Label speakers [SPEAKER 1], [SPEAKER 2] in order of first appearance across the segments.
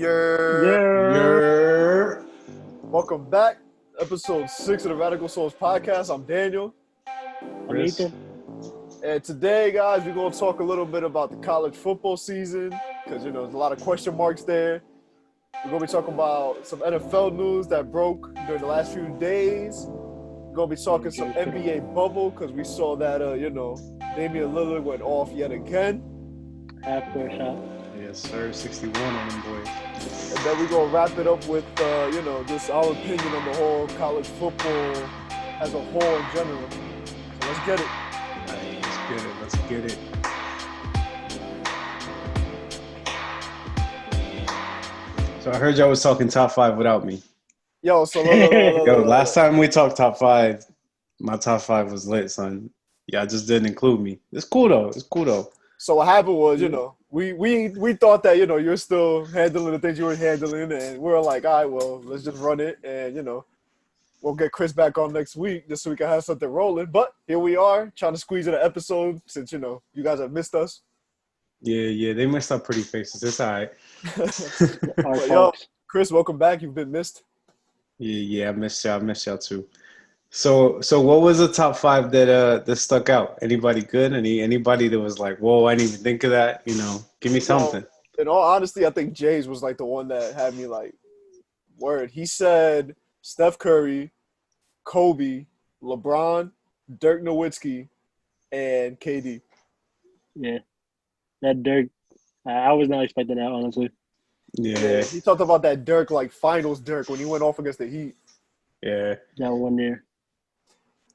[SPEAKER 1] Yeah.
[SPEAKER 2] Welcome back. Episode 6 of the Radical Souls podcast. I'm Daniel.
[SPEAKER 1] I'm Ethan.
[SPEAKER 2] And today, guys, we're going to talk a little bit about the college football season because, there's a lot of question marks there. We're going to be talking about some NFL news that broke during the last few days. We're going to be talking some NBA bubble because we saw that, Damian Lillard went off yet again.
[SPEAKER 1] Half-court shot.
[SPEAKER 3] Yes, sir. 61 on them boys.
[SPEAKER 2] And then we're going to wrap it up with, just our opinion on the whole college football as a whole in general. So let's get it.
[SPEAKER 3] Let's get it. So I heard y'all was talking top 5 without me.
[SPEAKER 2] Yo, so
[SPEAKER 3] last time we talked top 5, my top 5 was lit, son. Y'all just didn't include me. It's cool though.
[SPEAKER 2] So what happened was, we thought that, you're still handling the things you were handling, and we were like, all right, well, let's just run it, and, we'll get Chris back on next week just so we can have something rolling. But here we are, trying to squeeze in an episode since, you guys have missed us.
[SPEAKER 3] Yeah, they messed up pretty faces. It's all right.
[SPEAKER 2] Yo, Chris, welcome back. You've been missed.
[SPEAKER 3] Yeah, I missed y'all too. So what was the top 5 that stuck out? Anybody good? Anybody that was like, whoa, I didn't even think of that? Give me something.
[SPEAKER 2] In all honesty, I think Jay's was like the one that had me like, word. He said Steph Curry, Kobe, LeBron, Dirk Nowitzki, and KD.
[SPEAKER 1] Yeah, that Dirk. I was not expecting that, honestly.
[SPEAKER 3] Yeah.
[SPEAKER 2] He talked about that Dirk, like finals Dirk, when he went off against the Heat.
[SPEAKER 3] Yeah.
[SPEAKER 1] That one year.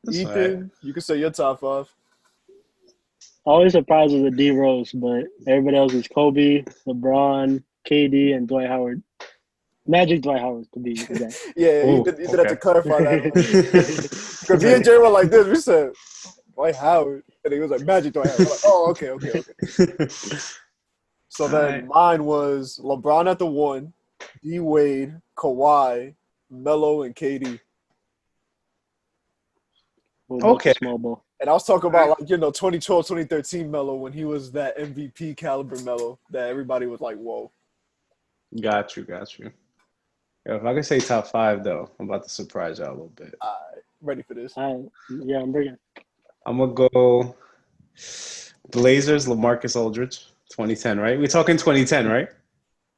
[SPEAKER 3] That's
[SPEAKER 2] Ethan,
[SPEAKER 3] right.
[SPEAKER 2] you can say your top 5.
[SPEAKER 1] Always surprised was the D Rose, but everybody else is Kobe, LeBron, KD, and Dwight Howard. Magic Dwight Howard, to be exact.
[SPEAKER 2] Yeah,
[SPEAKER 3] Ooh,
[SPEAKER 2] he did have to clarify that. Because me
[SPEAKER 3] Okay.
[SPEAKER 2] and Jay were like this. We said, Dwight Howard. And he was like, Magic Dwight Howard. We're like, oh, okay. So then mine was LeBron at the 1, D Wade, Kawhi, Melo, and KD.
[SPEAKER 3] Okay.
[SPEAKER 1] Small ball.
[SPEAKER 2] And I was talking about, 2012, 2013 Melo when he was that MVP caliber Melo that everybody was like, whoa.
[SPEAKER 3] Got you. Yo, if I could say top 5, though, I'm about to surprise y'all a little bit.
[SPEAKER 2] All right, ready for this.
[SPEAKER 1] Yeah, I'm bringing.
[SPEAKER 3] I'm going to go Blazers, LaMarcus Aldridge, 2010, right? We're talking 2010, right?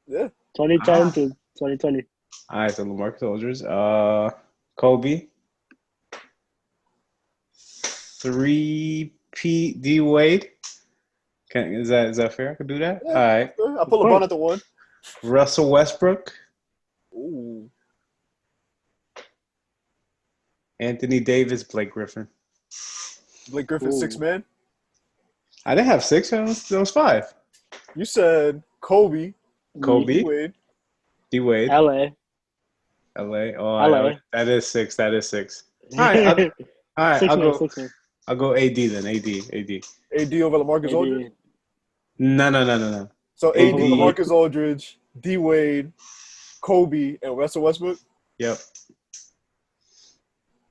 [SPEAKER 2] Yeah.
[SPEAKER 1] 2010 to 2020.
[SPEAKER 3] All right, so LaMarcus Aldridge. Kobe. 3P D Wade. Is that fair? I can do that?
[SPEAKER 2] Yeah,
[SPEAKER 3] all right.
[SPEAKER 2] I put LeBron at the 1.
[SPEAKER 3] Russell Westbrook.
[SPEAKER 2] Ooh.
[SPEAKER 3] Anthony Davis, Blake Griffin.
[SPEAKER 2] Blake Griffin, 6 man.
[SPEAKER 3] I didn't have 6. That was 5.
[SPEAKER 2] You said Kobe.
[SPEAKER 3] Kobe. D Wade.
[SPEAKER 1] LA.
[SPEAKER 3] Oh,
[SPEAKER 1] LA.
[SPEAKER 3] That is 6. All right. I'll go AD then. AD.
[SPEAKER 2] AD over LaMarcus Aldridge?
[SPEAKER 3] No.
[SPEAKER 2] So AD, LaMarcus Aldridge, D Wade, Kobe, and Russell Westbrook?
[SPEAKER 3] Yep.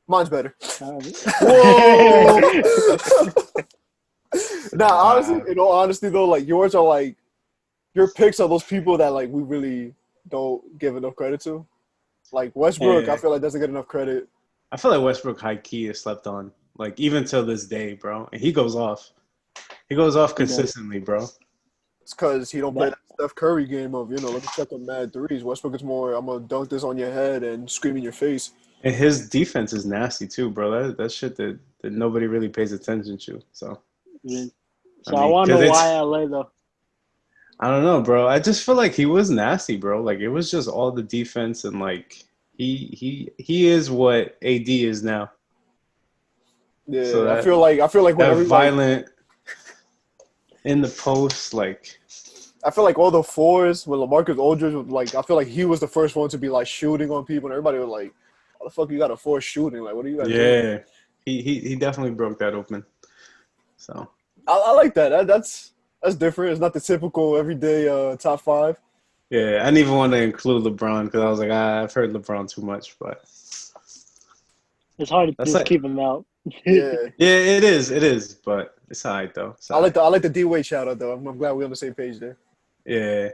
[SPEAKER 2] Mine's better.
[SPEAKER 1] Whoa!
[SPEAKER 2] Honestly, in all honesty though, like yours are like your picks are those people that like we really don't give enough credit to. Like Westbrook, I feel like doesn't get enough credit.
[SPEAKER 3] I feel like Westbrook high key is slept on. Like even till this day, bro. And he goes off. He goes off consistently, bro.
[SPEAKER 2] It's because he don't play that Steph Curry game of, let's check on mad threes. Westbrook is more, I'm going to dunk this on your head and scream in your face.
[SPEAKER 3] And his defense is nasty too, bro. That shit that nobody really pays attention to. So,
[SPEAKER 1] I want to know why LA though.
[SPEAKER 3] I don't know, bro. I just feel like he was nasty, bro. Like it was just all the defense and like he is what AD is now.
[SPEAKER 2] Yeah,
[SPEAKER 3] so
[SPEAKER 2] I feel like when everybody
[SPEAKER 3] violent in the post, like
[SPEAKER 2] I feel like all the 4s when LaMarcus Aldridge was like, I feel like he was the first one to be like shooting on people, and everybody was like, "How the fuck you got a 4 shooting? Like, what are you guys doing?"
[SPEAKER 3] He definitely broke that open. So
[SPEAKER 2] I like that. That's different. It's not the typical everyday top 5.
[SPEAKER 3] Yeah, I didn't even want to include LeBron because I was like, I've heard LeBron too much, but
[SPEAKER 1] it's hard to just keep him out.
[SPEAKER 2] Yeah,
[SPEAKER 3] it is, but it's all right though.
[SPEAKER 2] I like the D Wade shout out though. I'm glad we're on the same page there.
[SPEAKER 3] Yeah,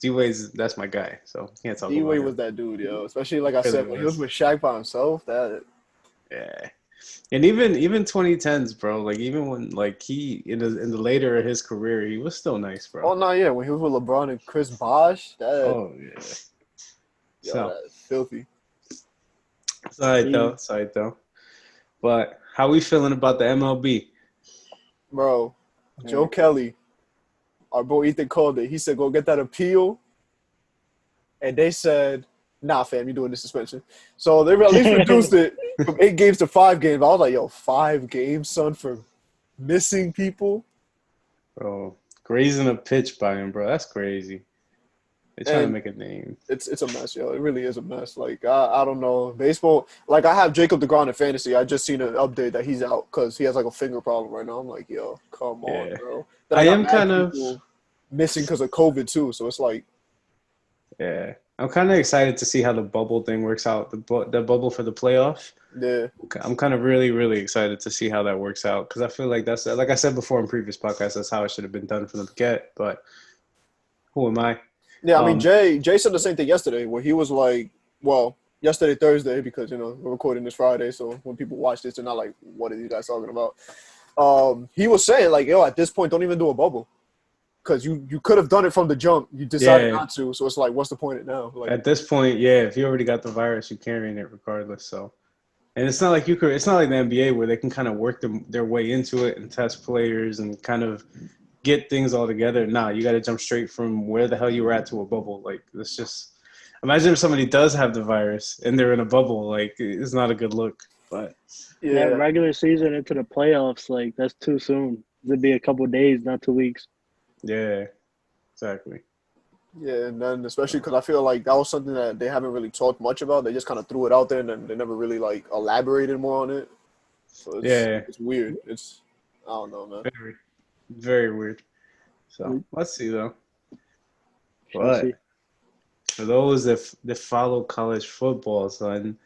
[SPEAKER 3] D-Wade's that's my guy, so can't talk about
[SPEAKER 2] D-Wade
[SPEAKER 3] him.
[SPEAKER 2] was that dude, yo. Especially like I
[SPEAKER 3] Really
[SPEAKER 2] said, when he was
[SPEAKER 3] was.
[SPEAKER 2] with Shaq by himself, that
[SPEAKER 3] Yeah. And even 2010s, bro. Like even when like he in the later of his career, he was still nice,
[SPEAKER 2] oh
[SPEAKER 3] bro.
[SPEAKER 2] no, yeah, when he was with LeBron and Chris Bosh, that
[SPEAKER 3] Oh yeah.
[SPEAKER 2] yo,
[SPEAKER 3] So
[SPEAKER 2] that's filthy.
[SPEAKER 3] it's all right though.
[SPEAKER 1] He,
[SPEAKER 3] It's all right though. But how we feeling about the MLB?
[SPEAKER 2] Bro, Joe Kelly, our boy Ethan called it. He said, go get that appeal. And they said, nah, fam, you're doing the suspension. So they at least reduced it from 8 games to 5 games. I was like, yo, 5 games, son, for missing people.
[SPEAKER 3] Bro, grazing a pitch by him, bro. That's crazy. They're trying to
[SPEAKER 2] And
[SPEAKER 3] make a name.
[SPEAKER 2] it's a mess, yo. It really is a mess. Like, I don't know. Baseball, like, I have Jacob DeGrom in fantasy. I just seen an update that he's out because he has, like, a finger problem right now. I'm like, yo, come on,
[SPEAKER 3] Yeah.
[SPEAKER 2] bro. Then
[SPEAKER 3] I
[SPEAKER 2] I got
[SPEAKER 3] am
[SPEAKER 2] mad
[SPEAKER 3] kind of
[SPEAKER 2] people missing because of COVID, too. So it's like,
[SPEAKER 3] yeah. I'm kind of excited to see how the bubble thing works out. The bubble for the playoff.
[SPEAKER 2] yeah.
[SPEAKER 3] I'm kind of really excited to see how that works out because I feel like that's like I said before in previous podcasts. That's how it should have been done from the get. But who am I?
[SPEAKER 2] Yeah, I mean,
[SPEAKER 3] Um,
[SPEAKER 2] Jay said the same thing yesterday where he was like, well, yesterday, Thursday, because, we're recording this Friday. So when people watch this, they're not like, what are you guys talking about? He was saying, like, yo, at this point, don't even do a bubble. Because you could have done it from the jump. You decided
[SPEAKER 3] yeah.
[SPEAKER 2] not to. So it's like, what's the point of it now? Like,
[SPEAKER 3] At this point, yeah. If you already got the virus, you're carrying it regardless. So. And it's not like you could. It's not like the NBA where they can kind of work their way into it and test players and kind of get things all together. Nah, you got to jump straight from where the hell you were at to a bubble. Like it's just imagine if somebody does have the virus and they're in a bubble. Like it's not a good look. But
[SPEAKER 1] that
[SPEAKER 2] yeah.
[SPEAKER 1] regular season into the playoffs, like that's too soon. It'd be a couple days, not 2 weeks.
[SPEAKER 3] yeah, exactly.
[SPEAKER 2] Yeah, and then especially because I feel like that was something that they haven't really talked much about. They just kind of threw it out there and then they never really, like, elaborated more on it. So
[SPEAKER 3] Yeah,
[SPEAKER 2] it's weird. I don't know, man.
[SPEAKER 3] very weird. So
[SPEAKER 1] We
[SPEAKER 3] let's see though.
[SPEAKER 1] shall see.
[SPEAKER 3] But for those that follow college football, son,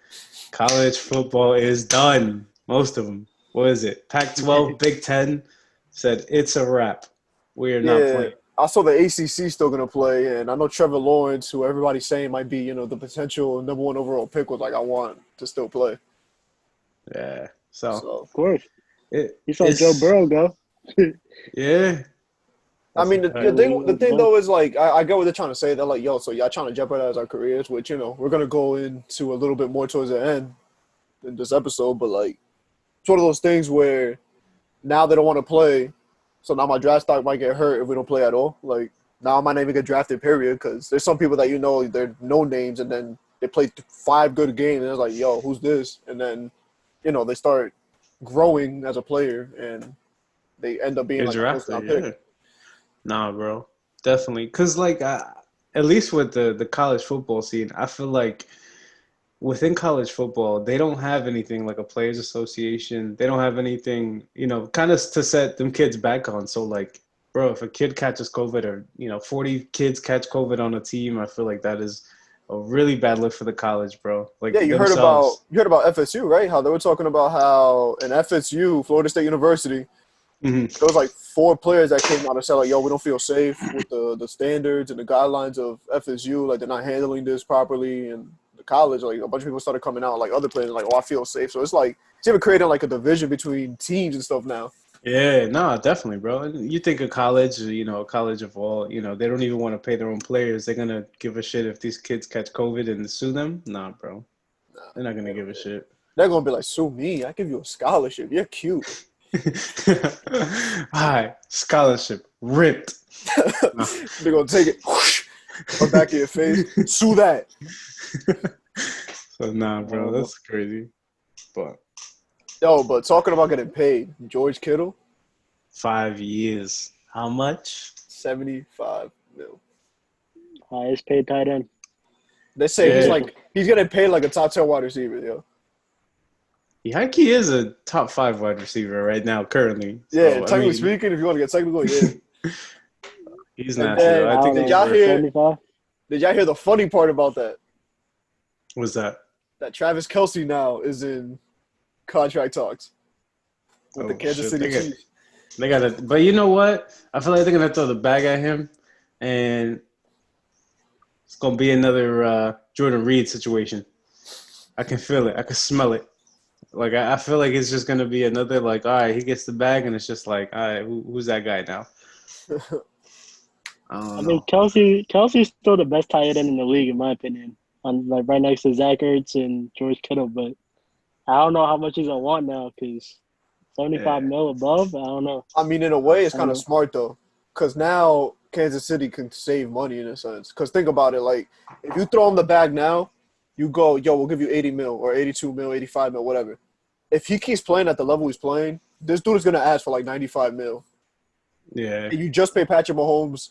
[SPEAKER 3] college football is done. Most of them. What is it? Pac-12, Big Ten said it's a wrap. We are not
[SPEAKER 2] Yeah,
[SPEAKER 3] playing.
[SPEAKER 2] I saw the ACC still gonna play, and I know Trevor Lawrence, who everybody's saying might be, the potential #1 overall pick, was like, I want to still play.
[SPEAKER 3] Yeah. So
[SPEAKER 2] So,
[SPEAKER 1] Of course, you saw Joe
[SPEAKER 3] it's
[SPEAKER 1] Burrow go.
[SPEAKER 3] yeah.
[SPEAKER 2] I
[SPEAKER 3] That's a
[SPEAKER 2] mean, the,
[SPEAKER 3] fact.
[SPEAKER 2] the thing, the thing though is like, I get what they're trying to say. They're like, yo, so y'all trying to jeopardize our careers, which we're gonna go into a little bit more towards the end in this episode, but like, it's one of those things where now they don't want to play, so now my draft stock might get hurt if we don't play at all. Like now I might not even get drafted, period, because there's some people that they're no names, and then they play 5 good games, and it's like, yo, who's this? And then they start growing as a player, and they end up being
[SPEAKER 3] You're
[SPEAKER 2] like a first
[SPEAKER 3] drafted,
[SPEAKER 2] round pick.
[SPEAKER 3] yeah. Nah, bro. Definitely. Cause like at least with the college football scene, I feel like within college football, they don't have anything like a players association. They don't have anything, kind of to set them kids back on. So like, bro, if a kid catches COVID or 40 kids catch COVID on a team, I feel like that is a really bad look for the college, bro.
[SPEAKER 2] Yeah,
[SPEAKER 3] Like themselves.
[SPEAKER 2] you heard about FSU, right? How they were talking about how in FSU, Florida State University,
[SPEAKER 3] Hmm.
[SPEAKER 2] there was like 4 players that came out and said like, "Yo, we don't feel safe with the standards and the guidelines of FSU. Like they're not handling this properly." And the college, like a bunch of people started coming out, like other players, like, "Oh, I feel safe." So it's like it's even creating like a division between teams and stuff now.
[SPEAKER 3] Yeah, no, definitely, bro. You think of college, a college of all, they don't even want to pay their own players. They're gonna give a shit if these kids catch COVID and sue them? Nah, bro. They're not gonna give a shit.
[SPEAKER 2] They're gonna be like, "Sue me! I give you a scholarship. You're cute."
[SPEAKER 3] Hi, scholarship ripped. No.
[SPEAKER 2] They're gonna take it, whoosh, put back in your face. Sue that.
[SPEAKER 3] So nah, bro, that's crazy. But
[SPEAKER 2] Yo, but talking about getting paid, George Kittle,
[SPEAKER 3] 5 years. How much?
[SPEAKER 2] 75 mil.
[SPEAKER 1] Highest paid tight end.
[SPEAKER 2] They say
[SPEAKER 3] Yeah.
[SPEAKER 2] he's getting paid like a top 10 wide receiver, yo.
[SPEAKER 3] He is a top 5 wide receiver right now, currently.
[SPEAKER 2] Yeah,
[SPEAKER 3] So,
[SPEAKER 2] technically speaking, if you want to get technical, yeah.
[SPEAKER 3] he's
[SPEAKER 2] And
[SPEAKER 3] not.
[SPEAKER 2] then,
[SPEAKER 3] I think
[SPEAKER 2] did
[SPEAKER 3] he's
[SPEAKER 2] y'all
[SPEAKER 3] worth-
[SPEAKER 2] hear?
[SPEAKER 1] 75.
[SPEAKER 2] Did y'all hear the funny part about that?
[SPEAKER 3] What's that?
[SPEAKER 2] That Travis Kelce now is in contract talks with the Kansas
[SPEAKER 3] shit.
[SPEAKER 2] City Chiefs.
[SPEAKER 3] They gotta, but you know what? I feel like they're gonna throw the bag at him and it's gonna be another Jordan Reed situation. I can feel it. I can smell it. Like I feel like it's just gonna be another like, all right, he gets the bag, and it's just like, all right, who's that guy now? I
[SPEAKER 1] I
[SPEAKER 3] don't
[SPEAKER 1] mean,
[SPEAKER 3] know.
[SPEAKER 1] Kelsey's still the best tight end in the league, in my opinion. On like right next to Zach Ertz and George Kittle, but I don't know how much he's gonna want now because 75
[SPEAKER 3] Yeah,
[SPEAKER 1] mil above. I don't know.
[SPEAKER 2] I mean, in a way, it's
[SPEAKER 1] I don't
[SPEAKER 2] kind of
[SPEAKER 1] know.
[SPEAKER 2] smart though, because now Kansas City can save money in a sense. Because think about it, like if you throw him the bag now, you go, yo, we'll give you 80 mil or 82 mil, 85 mil, whatever. If he keeps playing at the level he's playing, this dude is gonna ask for like 95 mil,
[SPEAKER 3] yeah.
[SPEAKER 2] and you just pay Patrick Mahomes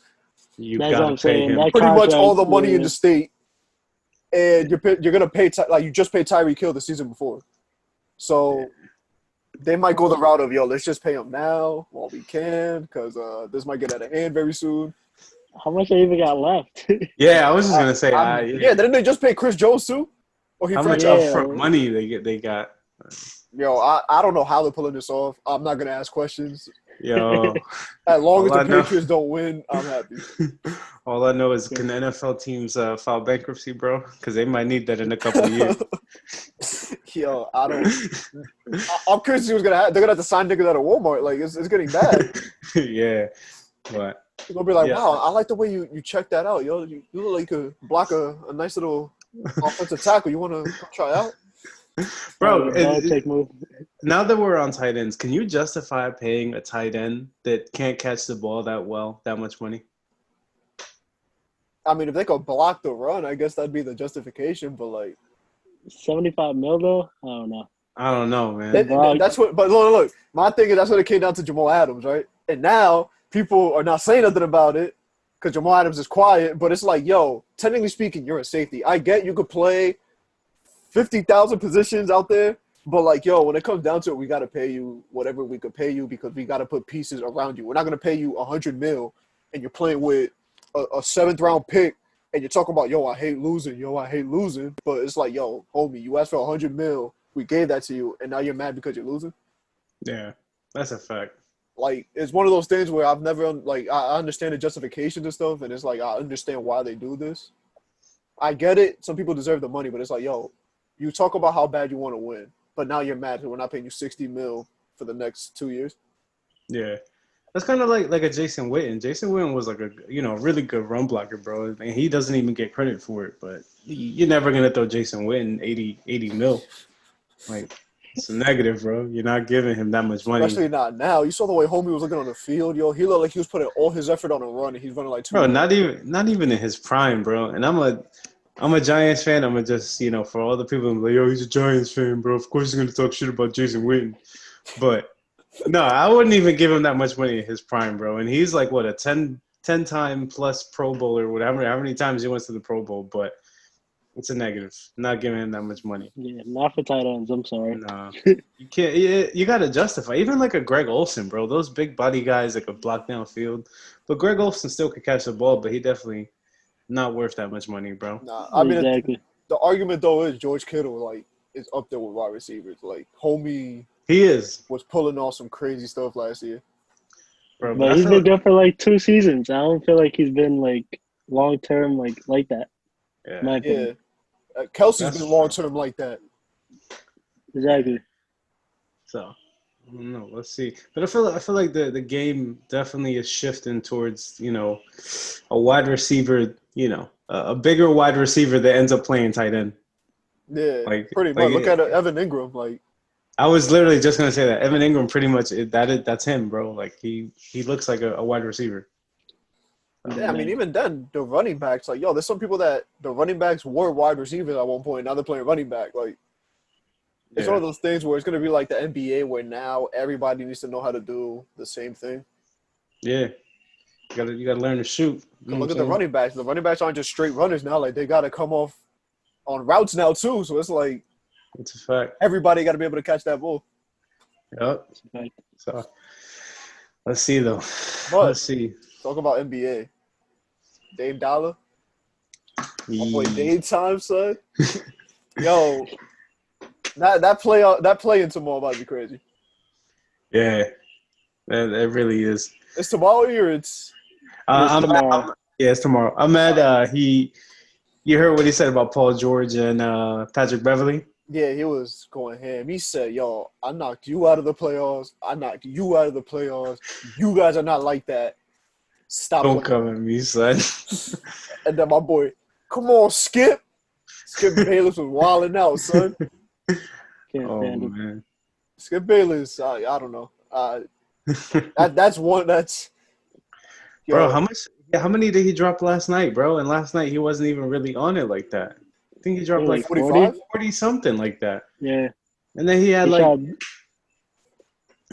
[SPEAKER 3] You
[SPEAKER 1] That's what
[SPEAKER 3] gotta
[SPEAKER 1] I'm
[SPEAKER 3] pay
[SPEAKER 1] saying.
[SPEAKER 3] him.
[SPEAKER 1] That
[SPEAKER 2] pretty much all
[SPEAKER 1] contract,
[SPEAKER 2] the money in
[SPEAKER 1] yeah.
[SPEAKER 2] the state, and you're gonna pay like you just paid Tyreek Hill the season before, so they might go the route of yo, let's just pay him now while we can, because this might get out of hand very soon.
[SPEAKER 1] How much they even got left?
[SPEAKER 3] Yeah, I was just gonna say,
[SPEAKER 2] Yeah,
[SPEAKER 3] yeah.
[SPEAKER 2] didn't they just pay Chris Jones too? Or he
[SPEAKER 3] How much
[SPEAKER 2] franchised him?
[SPEAKER 3] upfront
[SPEAKER 1] Yeah,
[SPEAKER 3] money they got?
[SPEAKER 2] Yo, I don't know how they're pulling this off. I'm not gonna ask questions.
[SPEAKER 3] Yo,
[SPEAKER 2] As long as
[SPEAKER 3] all
[SPEAKER 2] the
[SPEAKER 3] I know,
[SPEAKER 2] Patriots don't win, I'm happy.
[SPEAKER 3] all I know is can the NFL teams file bankruptcy, bro? Because they might need that in a couple of years.
[SPEAKER 2] Yo, I don't. I'm curious to see what's gonna happen. They're gonna have to sign niggas out of Walmart. Like it's getting bad.
[SPEAKER 3] Yeah, but
[SPEAKER 2] They're gonna be like,
[SPEAKER 3] yeah,
[SPEAKER 2] wow, I like the way you check that out, yo. You look like you could block a nice little offensive tackle. You wanna come try out?
[SPEAKER 3] bro.
[SPEAKER 1] like a Belichick move.
[SPEAKER 3] Now that we're on tight ends, can you justify paying a tight end that can't catch the ball that well that much money?
[SPEAKER 2] I mean, if they could block the run, I guess that'd be the justification. But like,
[SPEAKER 1] 75 mil though. I don't know.
[SPEAKER 3] I don't know, man.
[SPEAKER 2] that's what. But look. My thing is that's when it came down to Jamal Adams, right? And now people are not saying nothing about it because Jamal Adams is quiet. But it's like, yo, technically speaking, you're a safety. I get you could play 50,000 positions out there, but like, yo, when it comes down to it, we gotta pay you whatever we could pay you because we gotta put pieces around you. We're not gonna pay you 100 mil, and you're playing with a seventh round pick, and you're talking about, yo, I hate losing, but it's like, yo, homie, you asked for 100 mil, we gave that to you, and now you're mad because you're losing.
[SPEAKER 3] Yeah, that's a fact.
[SPEAKER 2] Like, it's one of those things where I've never like I understand the justifications and stuff, and it's like I understand why they do this. I get it. Some people deserve the money, but it's like, yo, you talk about how bad you want to win, but now you're mad because we're not paying you 60 mil for the next 2 years.
[SPEAKER 3] Yeah. That's kind of like a Jason Witten. Jason Witten was like a really good run blocker, bro, and he doesn't even get credit for it. But you're never gonna throw Jason Witten 80 mil. Like it's a negative, bro. You're not giving him that much money,
[SPEAKER 2] Especially not now. You saw the way homie was looking on the field, yo. He looked like he was putting all his effort on a run, and he's running like 2
[SPEAKER 3] bro.
[SPEAKER 2] minutes.
[SPEAKER 3] Not even in his prime, bro. And I'm a Giants fan. I'm gonna just for all the people like, yo, he's a Giants fan, bro. Of course he's gonna talk shit about Jason Witten, but. No, I wouldn't even give him that much money in his prime, bro. And he's like, what, a 10-time plus Pro Bowler, whatever, how many times he went to the Pro Bowl. But it's a negative. Not giving him that much money.
[SPEAKER 1] Yeah, not for tight ends. I'm sorry.
[SPEAKER 3] Nah. You can't. You got to justify. Even like a Greg Olsen, bro. Those big body guys that could block downfield. But Greg Olsen still could catch the ball, but he definitely not worth that much money, bro.
[SPEAKER 2] Nah, I mean,
[SPEAKER 1] Exactly.
[SPEAKER 2] the argument, though, is George Kittle, like, is up there with wide receivers. Like, homie
[SPEAKER 3] He is,
[SPEAKER 2] was pulling off some crazy stuff last year.
[SPEAKER 3] bro. But
[SPEAKER 1] But
[SPEAKER 3] I
[SPEAKER 1] he's
[SPEAKER 3] feel
[SPEAKER 1] been good for like 2 seasons. I don't feel like he's been like long term like that.
[SPEAKER 3] yeah,
[SPEAKER 1] In my opinion.
[SPEAKER 2] Kelsey's
[SPEAKER 3] That's
[SPEAKER 2] been
[SPEAKER 3] true.
[SPEAKER 2] long term like that.
[SPEAKER 1] Exactly.
[SPEAKER 3] So I don't know. Let's see. But I feel like the game definitely is shifting towards a wide receiver. A bigger wide receiver that ends up playing tight end.
[SPEAKER 2] Yeah,
[SPEAKER 3] Like
[SPEAKER 2] pretty much. Look at Evan Ingram. Like,
[SPEAKER 3] I was literally just gonna say that Evan Ingram pretty much that's him, bro. Like he looks like a wide receiver.
[SPEAKER 2] yeah, I mean, even then, the running backs, like, yo, there's some people that the running backs were wide receivers at one point. Now they're playing running back. Like, it's one of those things where it's going to be like the NBA where now everybody needs to know how to do the same thing.
[SPEAKER 3] Yeah. You gotta learn to shoot.
[SPEAKER 2] Look at the running backs. The running backs aren't just straight runners now. Like, they got to come off on routes now, too. So it's like
[SPEAKER 3] it's a fact.
[SPEAKER 2] everybody got to be able to catch that ball.
[SPEAKER 3] Yep. So let's see though.
[SPEAKER 2] But
[SPEAKER 3] Let's see.
[SPEAKER 2] talk about NBA. Dame Dollar. My boy Dame time, son. Yo, that play in tomorrow about to be crazy.
[SPEAKER 3] Yeah, that really is.
[SPEAKER 2] It's tomorrow or it's
[SPEAKER 3] I'm
[SPEAKER 1] tomorrow.
[SPEAKER 3] Yeah, it's tomorrow. I'm mad. You heard what he said about Paul George and Patrick Beverly?
[SPEAKER 2] Yeah, he was going ham. He said, "Yo, I knocked you out of the playoffs. I knocked you out of the playoffs. You guys are not like that. Stop
[SPEAKER 3] Don't
[SPEAKER 2] playing."
[SPEAKER 3] come at me, son.
[SPEAKER 2] And then my boy, come on, Skip. Skip Bayless was wilding out, son.
[SPEAKER 1] Can't
[SPEAKER 3] Oh
[SPEAKER 1] stand it.
[SPEAKER 3] man,
[SPEAKER 2] Skip Bayless, I don't know. That's one that's
[SPEAKER 3] bro,
[SPEAKER 2] yo.
[SPEAKER 3] How many did he drop last night, bro? And last night he wasn't even really on it like that. I think he dropped
[SPEAKER 1] Really,
[SPEAKER 3] like
[SPEAKER 2] 45?
[SPEAKER 3] 40 something like that.
[SPEAKER 1] Yeah.
[SPEAKER 3] And then he had
[SPEAKER 1] He
[SPEAKER 3] like
[SPEAKER 1] shot.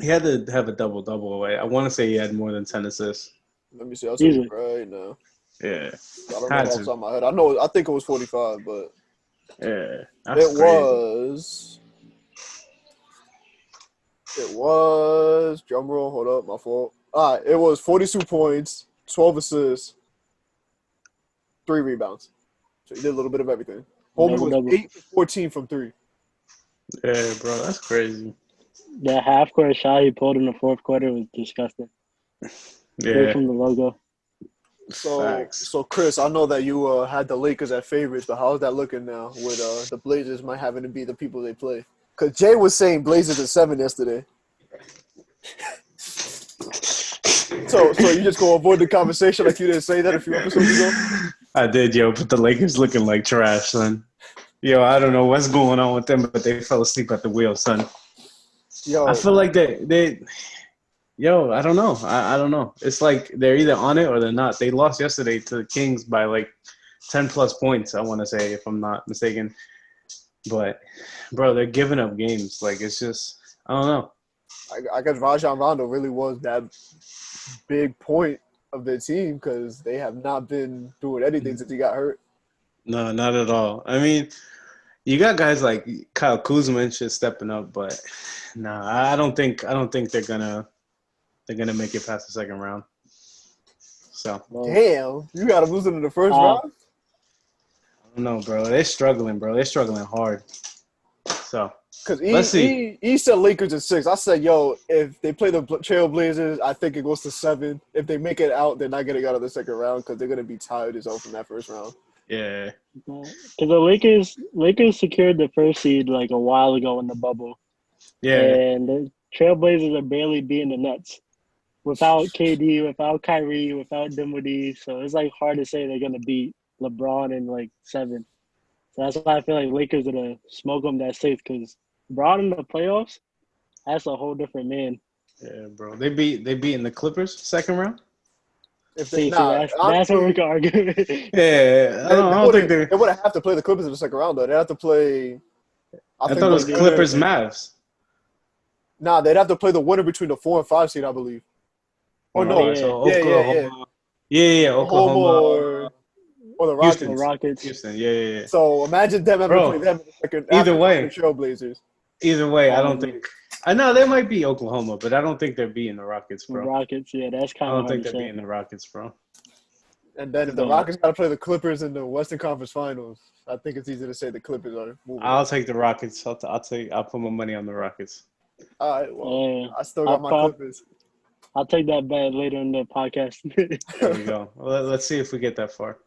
[SPEAKER 3] he had to have a double away. I want to say he had more than 10 assists.
[SPEAKER 2] Let me see. I'll tell you
[SPEAKER 1] Easily.
[SPEAKER 2] right now.
[SPEAKER 3] Yeah,
[SPEAKER 2] I don't know
[SPEAKER 3] had
[SPEAKER 2] off the
[SPEAKER 3] to.
[SPEAKER 2] top of my head. I think it was 45, but
[SPEAKER 3] Yeah, that's
[SPEAKER 2] it
[SPEAKER 3] crazy.
[SPEAKER 2] was drum roll. Hold up, my fault. All right, it was 42 points, 12 assists, 3 rebounds. So he did a little bit of everything. Homie was
[SPEAKER 1] Double.
[SPEAKER 2] 8 for 14 from 3.
[SPEAKER 3] Yeah, bro, that's crazy.
[SPEAKER 1] That half court shot he pulled in the fourth quarter was disgusting. Straight
[SPEAKER 3] Yeah,
[SPEAKER 1] from the logo.
[SPEAKER 3] facts.
[SPEAKER 2] So Chris, I know that you had the Lakers at favorites, but how's that looking now with the Blazers might having to be the people they play? Because Jay was saying Blazers at 7 yesterday. So you just gonna avoid the conversation like you didn't say that a few episodes ago?
[SPEAKER 3] I did, yo, but the Lakers looking like trash, son. Yo, I don't know what's going on with them, but they fell asleep at the wheel, son.
[SPEAKER 2] Yo,
[SPEAKER 3] I feel like yo, I don't know. I don't know. It's like they're either on it or they're not. They lost yesterday to the Kings by like 10 plus points, I want to say, if I'm not mistaken. But, bro, they're giving up games. Like, it's just, I don't know.
[SPEAKER 2] I guess Rajon Rondo really was that big point of their team because they have not been doing anything since he got hurt.
[SPEAKER 3] No, not at all. I mean, you got guys like Kyle Kuzma and shit stepping up, but no, I don't think they're gonna make it past the second round. So
[SPEAKER 2] Damn, you got them losing in the first round?
[SPEAKER 3] I don't know, bro. They're struggling, bro. They're struggling hard. So
[SPEAKER 2] Because
[SPEAKER 3] let's see.
[SPEAKER 2] he said Lakers at 6. I said, yo, if they play the Trailblazers, I think it goes to 7. If they make it out, they're not getting out of the second round because they're gonna be tired as hell from that first round.
[SPEAKER 3] Yeah.
[SPEAKER 1] Because the Lakers secured the first seed like a while ago in the bubble.
[SPEAKER 3] Yeah.
[SPEAKER 1] And the Trailblazers are barely beating the Nets. Without KD, without Kyrie, without Dinwiddie. So it's like hard to say they're going to beat LeBron in like 7. So that's why I feel like Lakers are going to smoke them that 6 because LeBron in the playoffs, that's a whole different man.
[SPEAKER 3] Yeah, bro. They beating the Clippers second round?
[SPEAKER 2] If they,
[SPEAKER 1] That's what we're arguing.
[SPEAKER 3] Yeah. I don't think
[SPEAKER 2] they wouldn't have to play the Clippers in the second round though. They'd have to play
[SPEAKER 3] I thought it was Clippers Mavs.
[SPEAKER 2] Nah, they'd have to play the winner between the 4 and 5 seed, I believe. Oh no.
[SPEAKER 1] Yeah.
[SPEAKER 3] So
[SPEAKER 2] Oklahoma.
[SPEAKER 3] Yeah, Oklahoma
[SPEAKER 2] or the Rockets.
[SPEAKER 1] Rockets.
[SPEAKER 3] Houston. Yeah.
[SPEAKER 2] So imagine them having to play them in the second.
[SPEAKER 3] Either way.
[SPEAKER 2] The Trailblazers.
[SPEAKER 3] Either way, I don't think. I know they might be Oklahoma, but I don't think they're beating the Rockets, bro.
[SPEAKER 1] The Rockets, yeah, that's kind of.
[SPEAKER 3] I don't think they're beating the Rockets, bro.
[SPEAKER 2] And then if the Rockets got to play the Clippers in the Western Conference Finals, I think it's easy to say the Clippers are moving.
[SPEAKER 3] I'll take the Rockets. I'll put my money on the Rockets.
[SPEAKER 2] All right, well, I still got my Clippers.
[SPEAKER 1] I'll take that bet later in the podcast.
[SPEAKER 3] There we go. Well, let's see if we get that far.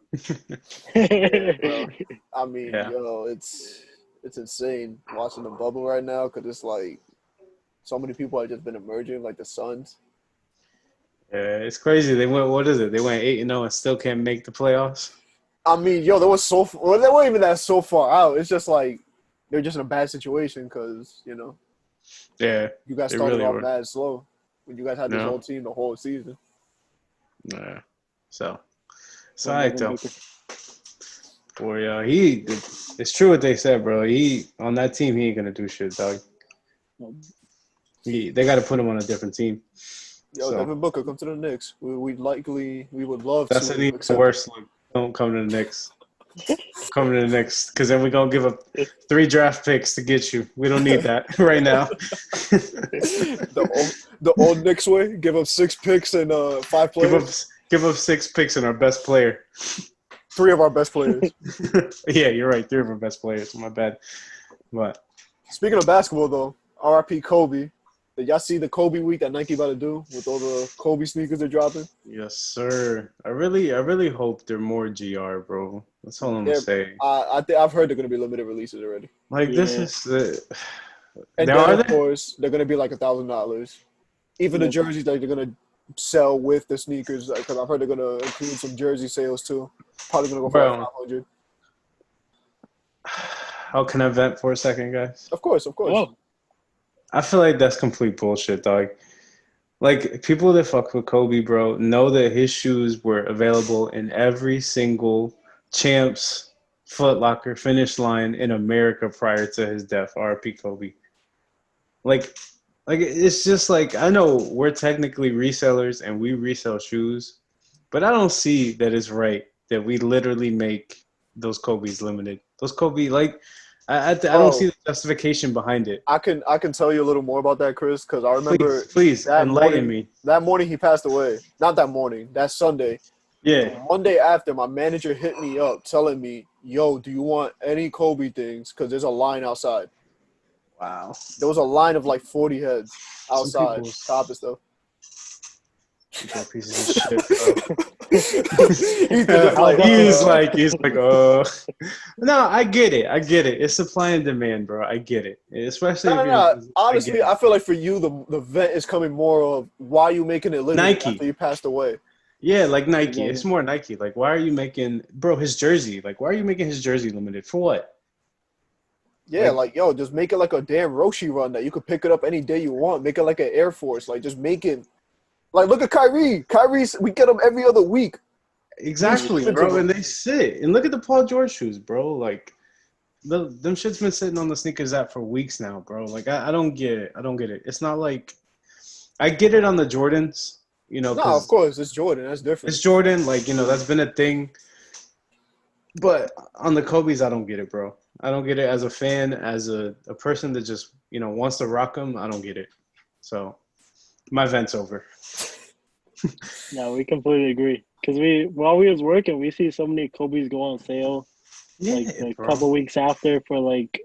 [SPEAKER 2] Yeah, I mean, yo, it's insane watching the bubble right now because it's like so many people have just been emerging, like the Suns.
[SPEAKER 3] Yeah, it's crazy. They went. What is it? They went 8-0 and still can't make the playoffs.
[SPEAKER 2] I mean, yo, they weren't even that so far out. It's just like they're just in a bad situation because
[SPEAKER 3] Yeah,
[SPEAKER 2] you guys started off mad slow when you guys had this whole team the whole season.
[SPEAKER 3] Yeah, so I though. Boy, it's true what they said, bro. He on that team, he ain't gonna do shit, dog. They got to put him on a different team.
[SPEAKER 2] Yo, Devin Booker, come to the Knicks. We would love
[SPEAKER 3] That's
[SPEAKER 2] to.
[SPEAKER 3] That's the worst. Don't come to the Knicks. Come to the Knicks, because then we're gonna give up 3 draft picks to get you. We don't need that right now.
[SPEAKER 2] the old Knicks way. Give up 6 picks and 5 players.
[SPEAKER 3] Give up 6 picks and our best player.
[SPEAKER 2] 3 of our best players.
[SPEAKER 3] Yeah, you're right. 3 of our best players. My bad. But
[SPEAKER 2] speaking of basketball, though, R.I.P. Kobe. Did y'all see the Kobe week that Nike about to do with all the Kobe sneakers they're dropping?
[SPEAKER 3] Yes, sir. I really hope they're more GR, bro. That's all I'm gonna
[SPEAKER 2] Yeah,
[SPEAKER 3] say.
[SPEAKER 2] I've heard they're gonna be limited releases already.
[SPEAKER 3] Like this
[SPEAKER 1] Yeah.
[SPEAKER 3] is the.
[SPEAKER 2] And
[SPEAKER 3] There
[SPEAKER 2] then
[SPEAKER 3] are
[SPEAKER 2] of
[SPEAKER 3] there.
[SPEAKER 2] course they're gonna be like $1,000. Even the
[SPEAKER 1] Yep.
[SPEAKER 2] jerseys that they're gonna sell with the sneakers, because I've heard they're gonna include some jersey sales too. Probably gonna go for like
[SPEAKER 3] Bro,
[SPEAKER 2] 500.
[SPEAKER 3] how can I vent for a second, guys?
[SPEAKER 2] Of course, of course.
[SPEAKER 1] Oh,
[SPEAKER 3] I feel like that's complete bullshit, dog. Like people that fuck with Kobe, bro, know that his shoes were available in every single Champs, Foot Locker, Finish Line in America prior to his death. R.I.P. Kobe. Like, like it's just like I know we're technically resellers and we resell shoes, but I don't see that it's right that we literally make those Kobe's limited. Those Kobe, like, I don't see
[SPEAKER 2] Bro,
[SPEAKER 3] the justification behind it.
[SPEAKER 2] I can tell you a little more about that, Chris, because I remember
[SPEAKER 3] Please
[SPEAKER 2] that
[SPEAKER 3] enlighten
[SPEAKER 2] morning.
[SPEAKER 3] me.
[SPEAKER 2] That morning he passed away. Not that morning. That Sunday. The
[SPEAKER 3] Yeah.
[SPEAKER 2] Monday after, my manager hit me up telling me, "Yo, do you want any Kobe things? Because there's a line outside."
[SPEAKER 3] Wow.
[SPEAKER 2] There was a line of like 40 heads
[SPEAKER 3] Some
[SPEAKER 2] outside,
[SPEAKER 3] people,
[SPEAKER 2] top and stuff.
[SPEAKER 3] people are pieces of shit, bro.
[SPEAKER 2] Ethan just
[SPEAKER 1] I'll
[SPEAKER 2] like,
[SPEAKER 1] definitely.
[SPEAKER 3] he's like, no, I get it. I get it. It's supply and demand, bro. I get it. Especially
[SPEAKER 2] no,
[SPEAKER 3] if
[SPEAKER 2] no,
[SPEAKER 3] you're,
[SPEAKER 2] no.
[SPEAKER 3] I get
[SPEAKER 2] Honestly,
[SPEAKER 3] it.
[SPEAKER 2] I feel like for you, the vent is coming more of why you making it limited
[SPEAKER 3] Nike.
[SPEAKER 2] after you passed away.
[SPEAKER 3] Yeah, like Nike. It's
[SPEAKER 1] Exactly.
[SPEAKER 3] more Nike. Like, why are you making, bro, his jersey? Like, why are you making his jersey limited? For what?
[SPEAKER 2] Yeah,
[SPEAKER 3] Like,
[SPEAKER 2] like yo, just make it like a damn Roshi run that you could pick it up any day you want. Make it like an Air Force. Like just make it. Like look at Kyrie. Kyrie's we get him every other week. He's
[SPEAKER 3] exactly,
[SPEAKER 2] shipping to
[SPEAKER 3] bro.
[SPEAKER 2] them.
[SPEAKER 3] And they sit. And look at the Paul George shoes, bro. Like, them shit's been sitting on the sneakers app for weeks now, bro. Like, I don't get it. I don't get it. It's not like, I get it on the Jordans,
[SPEAKER 2] No, of
[SPEAKER 3] because
[SPEAKER 2] course it's Jordan. That's different.
[SPEAKER 3] it's Jordan. Like, that's been a thing. But on the Kobe's, I don't get it, bro. I don't get it as a fan, as a person that just, wants to rock them. I don't get it. So my vent's over.
[SPEAKER 1] No, we completely agree. Because while we was working, we see so many Kobe's go on sale, like
[SPEAKER 3] Yeah,
[SPEAKER 1] a
[SPEAKER 3] bro.
[SPEAKER 1] couple weeks after for like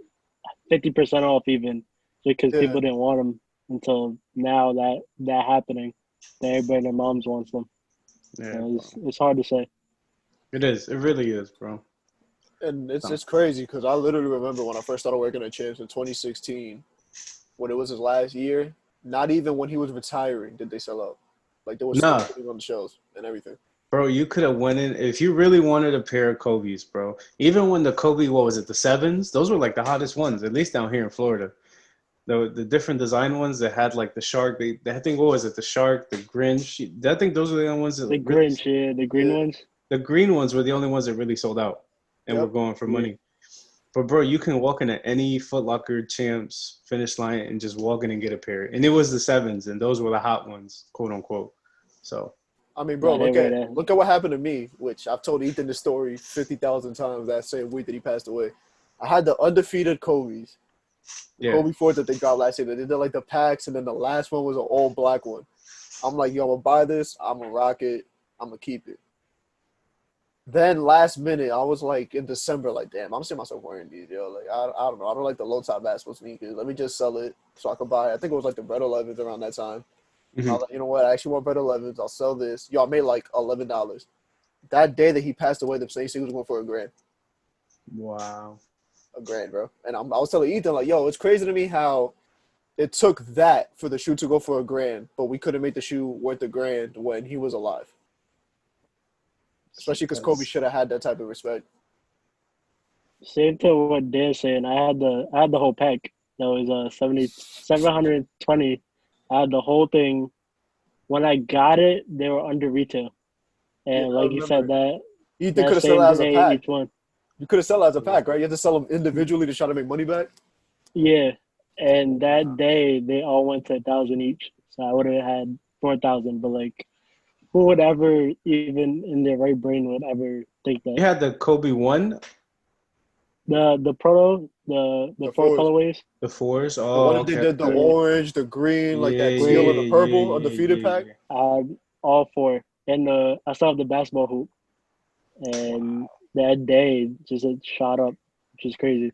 [SPEAKER 1] 50% off, even because
[SPEAKER 2] Yeah.
[SPEAKER 1] people didn't want them until now that happening. That everybody and their moms wants them.
[SPEAKER 3] Yeah,
[SPEAKER 1] So
[SPEAKER 3] bro.
[SPEAKER 1] it's hard to say.
[SPEAKER 3] It is. It really is, bro.
[SPEAKER 2] And it's
[SPEAKER 3] No.
[SPEAKER 2] it's crazy because I literally remember when I first started working at Champs in 2016, when it was his last year. Not even when he was retiring did they sell out. Like they were still
[SPEAKER 3] Nah,
[SPEAKER 2] putting on the shelves and everything.
[SPEAKER 3] bro, you could have went in if you really wanted a pair of Kobe's, bro. Even when the Kobe, what was it, the sevens? Those were like the hottest ones, at least down here in Florida. The different design ones that had like the shark. I think what was it? The shark, the Grinch. I think those were the only ones that
[SPEAKER 1] The
[SPEAKER 3] really.
[SPEAKER 1] Grinch, yeah, the green
[SPEAKER 2] Yeah.
[SPEAKER 1] ones.
[SPEAKER 3] The green ones were the only ones that really sold out and were
[SPEAKER 2] Yep.
[SPEAKER 3] going for
[SPEAKER 1] Yeah.
[SPEAKER 3] money. But bro, you can walk into any Foot Locker, Champs, Finish Line, and just walk in and get a pair. And it was the sevens, and those were the hot ones, quote unquote. So
[SPEAKER 2] I mean, bro,
[SPEAKER 1] No, they
[SPEAKER 2] look
[SPEAKER 1] were
[SPEAKER 2] at
[SPEAKER 1] there.
[SPEAKER 2] look at what happened to me, which I've told Ethan the story 50,000 times that same week that he passed away. I had the undefeated Kobe's, the
[SPEAKER 3] yeah,
[SPEAKER 2] Kobe 4 that they dropped last year. They did like the packs, and then the last one was an all black one. I'm like, yo, I'm gonna buy this. I'm gonna rock it. I'm gonna keep it. Then last minute, I was like in December, like, damn, I'm seeing myself wearing these, yo. Like, I don't know. I don't like the low top basketball sneakers. Let me just sell it so I could buy. I think it was like the Red 11s around that time. I
[SPEAKER 3] Mhm.
[SPEAKER 2] was like, you know what? I actually want Red 11s. I'll sell this. Yo, I made like $11. That day that he passed away, the same thing was going for
[SPEAKER 3] Wow.
[SPEAKER 2] a grand, bro. And I was telling Ethan, like, yo, it's crazy to me how it took that for the shoe to go for a grand, but we couldn't make the shoe worth a grand when he was alive. Especially because Kobe should have had that type of respect.
[SPEAKER 1] Same to what Dan's saying. I had the whole pack. That was 720. I had the whole thing. When I got it, they were under retail.
[SPEAKER 2] Yeah,
[SPEAKER 1] And
[SPEAKER 2] I
[SPEAKER 1] like you said,
[SPEAKER 2] remember.
[SPEAKER 1] that
[SPEAKER 2] Ethan
[SPEAKER 1] that
[SPEAKER 2] could have sold it
[SPEAKER 1] same
[SPEAKER 2] as a
[SPEAKER 1] day,
[SPEAKER 2] pack.
[SPEAKER 1] each one.
[SPEAKER 2] You could have sold it as a pack, right? You had to sell them individually to try to make money back.
[SPEAKER 1] Yeah. And that day they all went to 1,000 each. So I would have had 4,000. But like, who would ever, even in their right brain, would ever think that?
[SPEAKER 3] You had the Kobe one,
[SPEAKER 1] The proto, the
[SPEAKER 2] The
[SPEAKER 1] four
[SPEAKER 2] fours.
[SPEAKER 1] colorways.
[SPEAKER 3] the fours.
[SPEAKER 2] The one
[SPEAKER 3] Oh,
[SPEAKER 2] that they
[SPEAKER 3] okay,
[SPEAKER 2] did the
[SPEAKER 3] okay.
[SPEAKER 1] Yeah.
[SPEAKER 2] orange, the green, like
[SPEAKER 3] Yeah,
[SPEAKER 2] that
[SPEAKER 3] yeah,
[SPEAKER 2] teal and the
[SPEAKER 1] Green.
[SPEAKER 3] yeah,
[SPEAKER 2] purple,
[SPEAKER 3] yeah,
[SPEAKER 2] undefeated
[SPEAKER 3] yeah,
[SPEAKER 2] pack.
[SPEAKER 3] yeah.
[SPEAKER 1] I had all four. And I still have the basketball hoop. And that day just it shot up, which is crazy.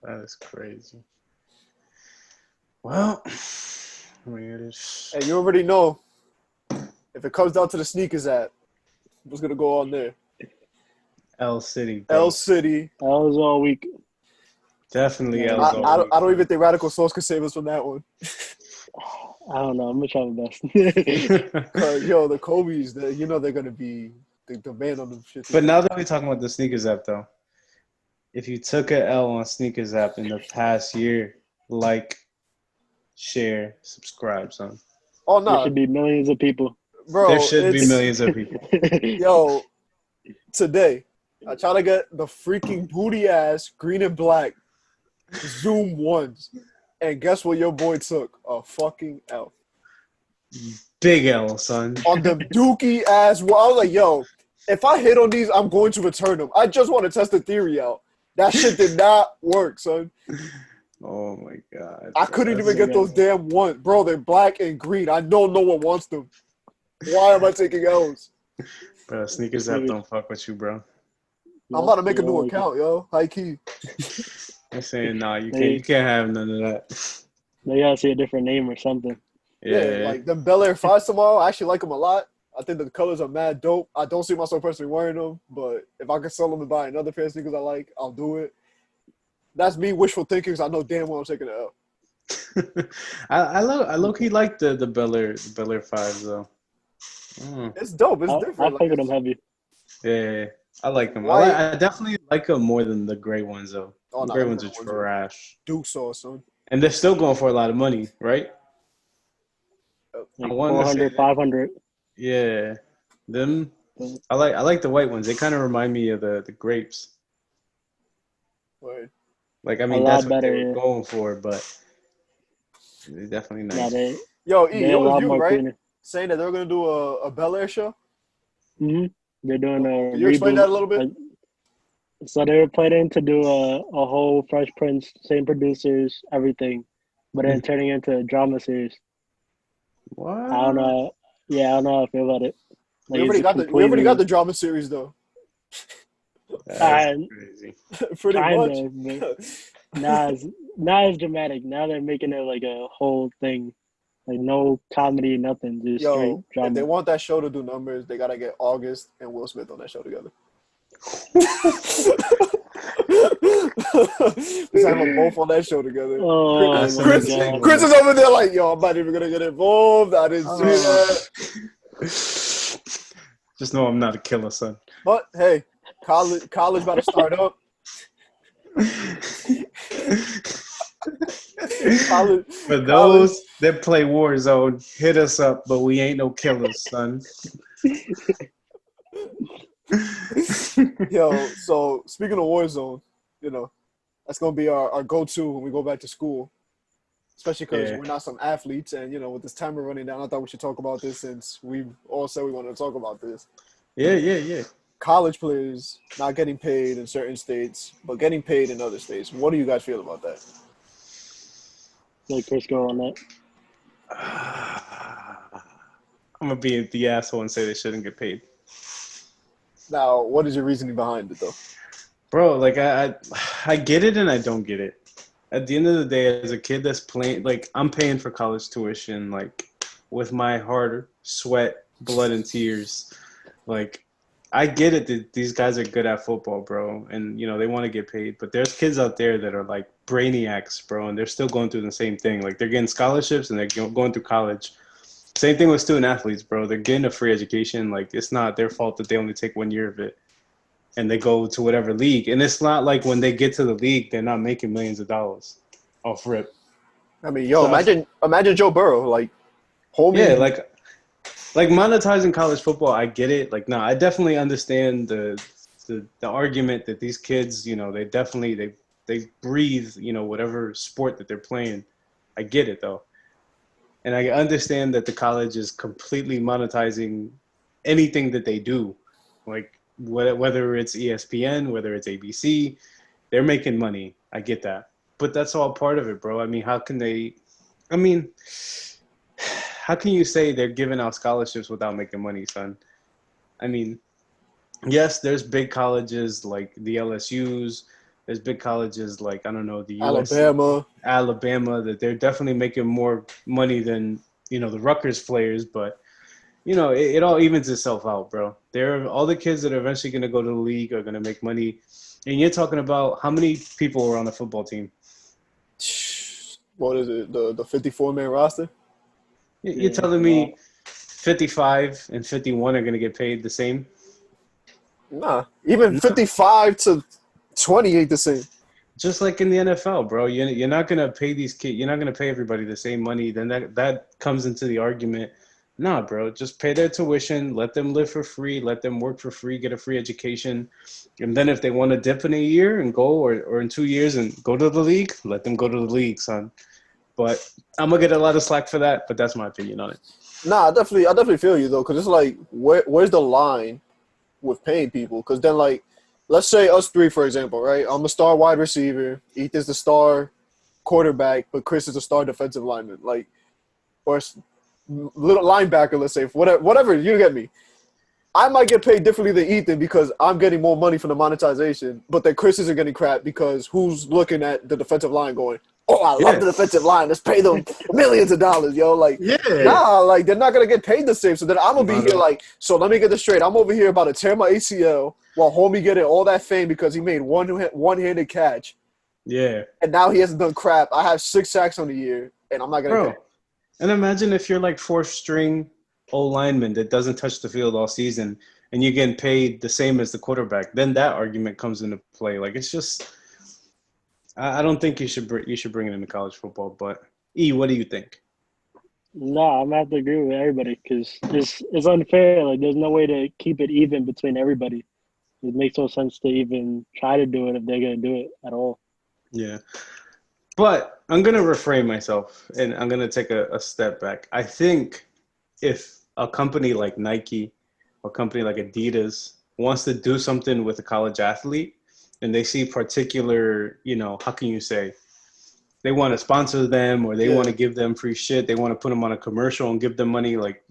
[SPEAKER 3] That is crazy. Well,
[SPEAKER 2] And you already know if it comes down to the sneakers app, what's gonna go on there?
[SPEAKER 3] L City, bro.
[SPEAKER 2] L City.
[SPEAKER 1] That was all week.
[SPEAKER 3] Definitely
[SPEAKER 1] Yeah,
[SPEAKER 3] L
[SPEAKER 2] I,
[SPEAKER 3] City.
[SPEAKER 2] I, don't, I don't even think Radical Sauce could save us from that one.
[SPEAKER 1] I don't know. I'm gonna try my best.
[SPEAKER 2] Cause the Kobe's, they're gonna be the man on them shit.
[SPEAKER 3] But now that we're talking about the sneakers app, though, if you took an L on sneakers app in the past year, like, share, subscribe, son.
[SPEAKER 2] Oh
[SPEAKER 1] There
[SPEAKER 2] no,
[SPEAKER 1] should be millions of people.
[SPEAKER 2] bro,
[SPEAKER 3] There should be
[SPEAKER 2] it's
[SPEAKER 3] millions of people.
[SPEAKER 2] today. I try to get the freaking booty ass green and black Zoom ones, and guess what your boy took? A fucking L
[SPEAKER 3] Big L, son.
[SPEAKER 2] on them dookie ass. Well, I was like, if I hit on these, I'm going to return them. I just want to test the theory out. That shit did not work, son.
[SPEAKER 3] Oh my god.
[SPEAKER 2] I couldn't even get those damn ones, bro. They're black and green. I know no one wants them. Why am I taking L's?
[SPEAKER 3] Bro, sneakers app don't fuck with you, bro.
[SPEAKER 2] I'm about to make a new account, yo. High key.
[SPEAKER 3] They're saying, nah, you can't have none of that.
[SPEAKER 1] They gotta see a different name or something.
[SPEAKER 2] Yeah, like them Bel Air 5s tomorrow. I actually like them a lot. I think the colors are mad dope. I don't see myself personally wearing them, but if I can sell them and buy another pair of sneakers I like, I'll do it. That's me wishful thinking because I know damn well I'm taking it out.
[SPEAKER 3] I low-key like the Bel Air 5s though.
[SPEAKER 2] It's dope. It's different.
[SPEAKER 1] I fuck with them heavy.
[SPEAKER 3] Yeah, I like them.
[SPEAKER 2] White.
[SPEAKER 3] I definitely like them more than the gray ones though.
[SPEAKER 2] Oh,
[SPEAKER 3] The
[SPEAKER 2] no,
[SPEAKER 3] gray
[SPEAKER 2] the
[SPEAKER 3] ones
[SPEAKER 2] gray
[SPEAKER 3] are
[SPEAKER 2] ones
[SPEAKER 3] trash.
[SPEAKER 2] Duke sauce, son.
[SPEAKER 3] And they're still going for a lot of money, right?
[SPEAKER 1] Like
[SPEAKER 3] I want to
[SPEAKER 1] 400,
[SPEAKER 3] say
[SPEAKER 1] 500.
[SPEAKER 3] Yeah, them. I like the white ones. They kind of remind me of the grapes.
[SPEAKER 2] Right.
[SPEAKER 3] Like I
[SPEAKER 1] A
[SPEAKER 3] mean,
[SPEAKER 1] lot
[SPEAKER 3] that's what
[SPEAKER 1] better,
[SPEAKER 3] they were
[SPEAKER 1] yeah.
[SPEAKER 3] going for, but they're definitely
[SPEAKER 1] Nah,
[SPEAKER 3] nice.
[SPEAKER 2] Yo, E,
[SPEAKER 1] they're
[SPEAKER 2] it
[SPEAKER 1] a
[SPEAKER 2] was
[SPEAKER 1] lot
[SPEAKER 2] you,
[SPEAKER 1] more
[SPEAKER 2] right?
[SPEAKER 1] cleaner.
[SPEAKER 2] Saying that they're going to do a Bel Air show?
[SPEAKER 1] They're doing a
[SPEAKER 2] Can you explain
[SPEAKER 1] reboot.
[SPEAKER 2] that a little bit?
[SPEAKER 1] So they were planning to do a whole Fresh Prince, same producers, everything, but then turning into a drama series.
[SPEAKER 3] What?
[SPEAKER 1] I don't know. Yeah, I don't know how I feel about it.
[SPEAKER 2] We already got the drama series though.
[SPEAKER 3] That's crazy.
[SPEAKER 2] Pretty
[SPEAKER 1] kind
[SPEAKER 2] much.
[SPEAKER 1] of, but not as dramatic. Now they're making it like a whole thing, like no comedy, nothing, just straight
[SPEAKER 2] Yo,
[SPEAKER 1] drama.
[SPEAKER 2] if they want that show to do numbers, they gotta get August and Will Smith on that show together. Just have them both on that show together.
[SPEAKER 1] Oh
[SPEAKER 2] Chris is over there like, yo, I'm not even gonna get involved. I didn't say that.
[SPEAKER 3] Just know I'm not a killer, son.
[SPEAKER 2] But hey, college about to start up.
[SPEAKER 3] For those that play Warzone, hit us up, but we ain't no killers, son.
[SPEAKER 2] Yo, so speaking of Warzone, that's gonna be our go-to when we go back to school. Especially because we're not some athletes, and with this timer running down, I thought we should talk about this since we all said we wanted to talk about this.
[SPEAKER 3] Yeah.
[SPEAKER 2] College players not getting paid in certain states, but getting paid in other states. What do you guys feel about that?
[SPEAKER 1] Like Chris go on that.
[SPEAKER 3] I'm gonna be the asshole and say they shouldn't get paid.
[SPEAKER 2] Now, what is your reasoning behind it, though?
[SPEAKER 3] Bro, like I get it and I don't get it. At the end of the day, as a kid that's playing, like I'm paying for college tuition, like with my hard sweat, blood, and tears. Like I get it that these guys are good at football, bro, and they want to get paid. But there's kids out there that are like brainiacs, bro, and they're still going through the same thing. Like they're getting scholarships and they're going through college. Same thing with student athletes, bro. They're getting a free education. Like it's not their fault that they only take 1 year of it, and they go to whatever league. And it's not like when they get to the league, they're not making millions of dollars off rip.
[SPEAKER 2] I mean, imagine Joe Burrow, like, homie.
[SPEAKER 3] Yeah, like monetizing college football, I get it. Like, no, I definitely understand the argument that these kids, they definitely they breathe, whatever sport that they're playing. I get it though. And I understand that the college is completely monetizing anything that they do. Like whether it's ESPN, whether it's ABC, they're making money. I get that. But that's all part of it, bro. I mean, how can you say they're giving out scholarships without making money, son? I mean, yes, there's big colleges like the LSUs, There's big colleges like, I don't know, the USC,
[SPEAKER 2] Alabama.
[SPEAKER 3] Alabama, that they're definitely making more money than, the Rutgers players. But, it all evens itself out, bro. All the kids that are eventually going to go to the league are going to make money. And you're talking about how many people are on the football team?
[SPEAKER 2] What is it? The 54-man roster?
[SPEAKER 3] You're
[SPEAKER 1] Yeah,
[SPEAKER 3] telling
[SPEAKER 1] well,
[SPEAKER 3] me 55 and 51 are going to get paid the same?
[SPEAKER 2] Nah. Even
[SPEAKER 3] No.
[SPEAKER 2] 55 to 20 ain't the same.
[SPEAKER 3] Just like in the NFL, bro. You're not going to pay these kids. You're not going to pay everybody the same money. Then that comes into the argument. Nah, bro. Just pay their tuition. Let them live for free. Let them work for free. Get a free education. And then if they want to dip in a year and go, or in 2 years and go to the league, let them go to the league, son. But I'm going to get a lot of slack for that. But that's my opinion on it.
[SPEAKER 2] Nah, I definitely feel you, though, because it's like, where's the line with paying people? Because then, like, let's say us three, for example, right? I'm the star wide receiver. Ethan's the star quarterback, but Chris is the star defensive lineman. Like, or little linebacker, let's say, whatever, you get me. I might get paid differently than Ethan because I'm getting more money from the monetization, but then Chris isn't getting crap because who's looking at the defensive line going, oh, I love the defensive line. Let's pay them millions of dollars, yo. Like, nah, like, they're not going to get paid the same. So then I'm going to be here like, so let me get this straight. I'm over here about to tear my ACL while homie getting all that fame because he made one-handed catch.
[SPEAKER 3] Yeah.
[SPEAKER 2] And now he hasn't done crap. I have 6 sacks on the year, and I'm not going to pay.
[SPEAKER 3] And imagine if you're like fourth string O-lineman that doesn't touch the field all season and you're getting paid the same as the quarterback. Then that argument comes into play. Like, it's just – I don't think you should bring it into college football. But, E, what do you think?
[SPEAKER 1] no, I'm going to have to agree with everybody because it's unfair. Like, there's no way to keep it even between everybody. It makes no sense to even try to do it if they're going to do it at all.
[SPEAKER 3] Yeah. But I'm going to refrain myself, and I'm going to take a step back. I think if a company like Nike or a company like Adidas wants to do something with a college athlete and they see particular, how can you say, they want to sponsor them or they want to give them free shit, they want to put them on a commercial and give them money like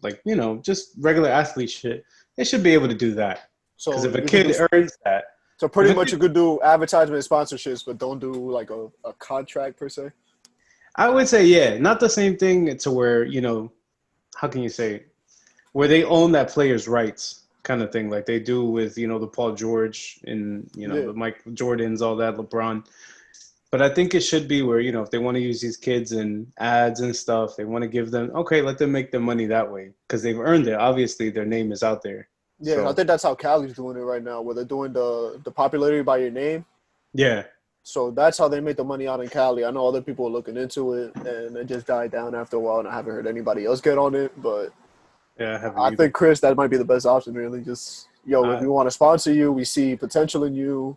[SPEAKER 3] just regular athlete shit, they should be able to do that. Because if a kid earns that.
[SPEAKER 2] So pretty much you could do advertisement sponsorships, but don't do like a contract per se?
[SPEAKER 3] I would say, yeah, not the same thing to where, how can you say, where they own that player's rights kind of thing, like they do with, the Paul George and, the Mike Jordans, all that, LeBron. But I think it should be where, if they want to use these kids in ads and stuff, they want to give them, okay, let them make their money that way because they've earned it. Obviously, their name is out there.
[SPEAKER 2] Yeah, so. I think that's how Cali's doing it right now, where they're doing the popularity by your name.
[SPEAKER 3] Yeah.
[SPEAKER 2] So that's how they make the money out in Cali. I know other people are looking into it, and it just died down after a while, and I haven't heard anybody else get on it. But
[SPEAKER 3] yeah,
[SPEAKER 2] I think, Chris, that might be the best option, really. Just, if we want to sponsor you, we see potential in you.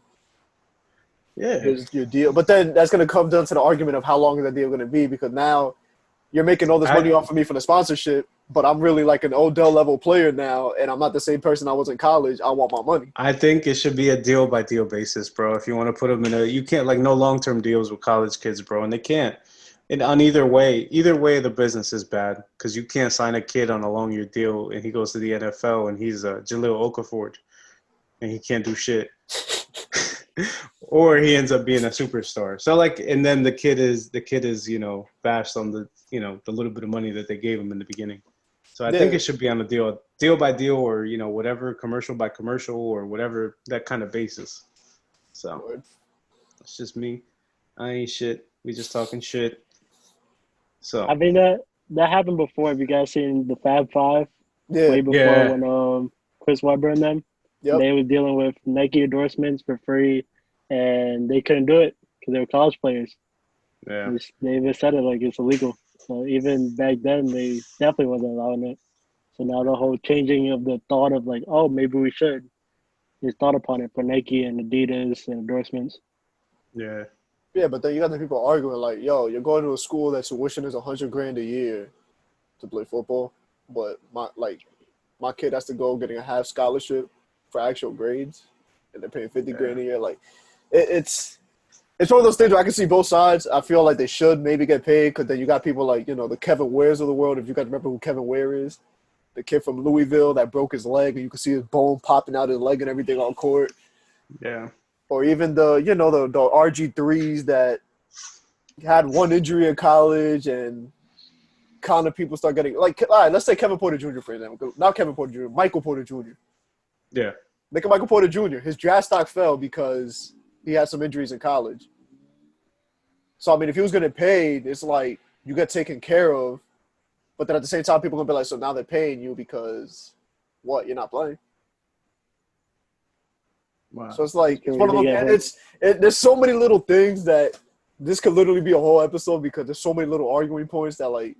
[SPEAKER 3] Yeah.
[SPEAKER 2] Here's your deal. But then that's going to come down to the argument of how long is that deal going to be, because now you're making all this money off of me for the sponsorship, but I'm really like an Odell level player now, and I'm not the same person I was in college. I want my money.
[SPEAKER 3] I think it should be a deal by deal basis, bro. If you want to put them you can't like no long-term deals with college kids, bro. And they can't. And on either way, the business is bad because you can't sign a kid on a long-year deal and he goes to the NFL and he's Jaleel Okafor and he can't do shit. Or he ends up being a superstar. So and then the kid is, bashed on the, the little bit of money that they gave him in the beginning. So I think it should be on a deal by deal or, whatever, commercial by commercial or whatever, that kind of basis. So it's just me. I ain't shit. We just talking shit. So
[SPEAKER 1] I mean that happened before. Have you guys seen the Fab Five?
[SPEAKER 2] Yeah.
[SPEAKER 1] Way before when Chris Webber and them.
[SPEAKER 2] Yep.
[SPEAKER 1] They were dealing with Nike endorsements for free, and they couldn't do it because they were college players.
[SPEAKER 3] Yeah.
[SPEAKER 1] They even said it like it's illegal. So even back then, they definitely wasn't allowing it. So now the whole changing of the thought of like, oh, maybe we should, is thought upon it for Nike and Adidas and endorsements.
[SPEAKER 3] Yeah.
[SPEAKER 2] Yeah, but then you got the people arguing like, yo, you're going to a school that tuition is $100,000 a year to play football, but my kid has to go getting a half scholarship for actual grades, and they're paying $50,000 a year. Like, it's one of those things where I can see both sides. I feel like they should maybe get paid because then you got people like, the Kevin Wares of the world. If you guys remember who Kevin Ware is, the kid from Louisville that broke his leg, and you can see his bone popping out his leg and everything on court.
[SPEAKER 3] Yeah.
[SPEAKER 2] or even the RG3s that had one injury in college and kind of people start getting like, all right, let's say Kevin Porter Jr. for example. Not Kevin Porter Jr., Michael Porter Jr.
[SPEAKER 3] Yeah.
[SPEAKER 2] Look at Michael Porter Jr. His draft stock fell because he had some injuries in college. So, I mean, if he was going to get paid, it's like you get taken care of. But then at the same time, people are going to be like, so now they're paying you because what? You're not playing.
[SPEAKER 3] Wow.
[SPEAKER 2] So it's like, it's one of those, there's so many little things that this could literally be a whole episode because there's so many little arguing points that, like,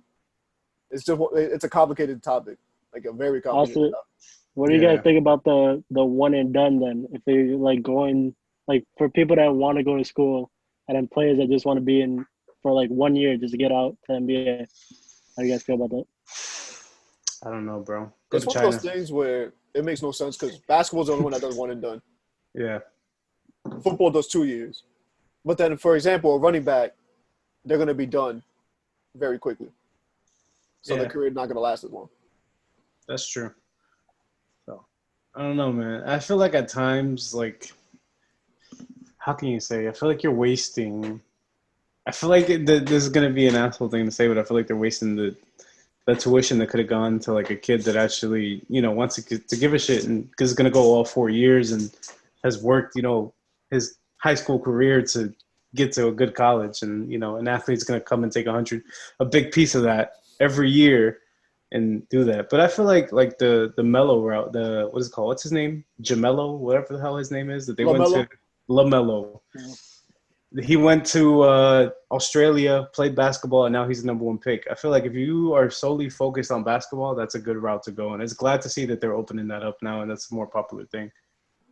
[SPEAKER 2] it's a complicated topic. Like a very complicated topic.
[SPEAKER 1] What do you guys think about the one and done then? If they're like going like for people that want to go to school and then players that just want to be in for like 1 year just to get out to NBA. How do you guys feel about that?
[SPEAKER 3] I don't know, bro.
[SPEAKER 2] It's one of those things where it makes no sense because basketball's the only one that does one and done.
[SPEAKER 3] Yeah.
[SPEAKER 2] Football does 2 years. But then, for example, a running back, they're going to be done very quickly. So their career is not going to last as long.
[SPEAKER 3] That's true. So, I don't know, man. I feel like at times, like, how can you say? I feel like you're wasting. I feel like this is going to be an asshole thing to say, but I feel like they're wasting the tuition that could have gone to, like, a kid that actually, wants to give a shit and because it's going to go all 4 years and has worked, his high school career to get to a good college. And, an athlete's going to come and take a big piece of that every year and do that. But I feel like the Melo route, what is it called? What's his name? Jamelo, whatever the hell his name is, that they went to LaMelo. He went to Australia, played basketball, and now he's the number 1 pick. I feel like if you are solely focused on basketball, that's a good route to go. And it's glad to see that they're opening that up now, and that's a more popular thing.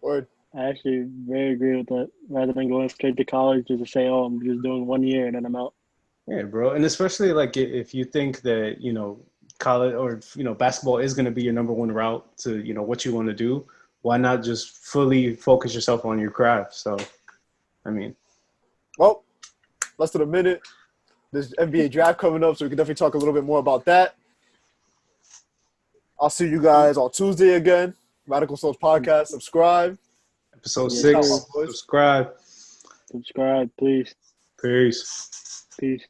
[SPEAKER 2] Word.
[SPEAKER 1] I actually very agree with that. Rather than going straight to college just to say, oh, I'm just doing 1 year and then I'm out.
[SPEAKER 3] Yeah, bro. And especially like if you think that, college or, basketball is going to be your number 1 route to, what you want to do, why not just fully focus yourself on your craft? So, I mean.
[SPEAKER 2] Well, less than a minute. There's NBA draft coming up, so we can definitely talk a little bit more about that. I'll see you guys on Tuesday again. Radical Souls Podcast. Subscribe.
[SPEAKER 3] Episode 6. Subscribe.
[SPEAKER 1] Subscribe, please.
[SPEAKER 3] Peace.
[SPEAKER 1] Peace.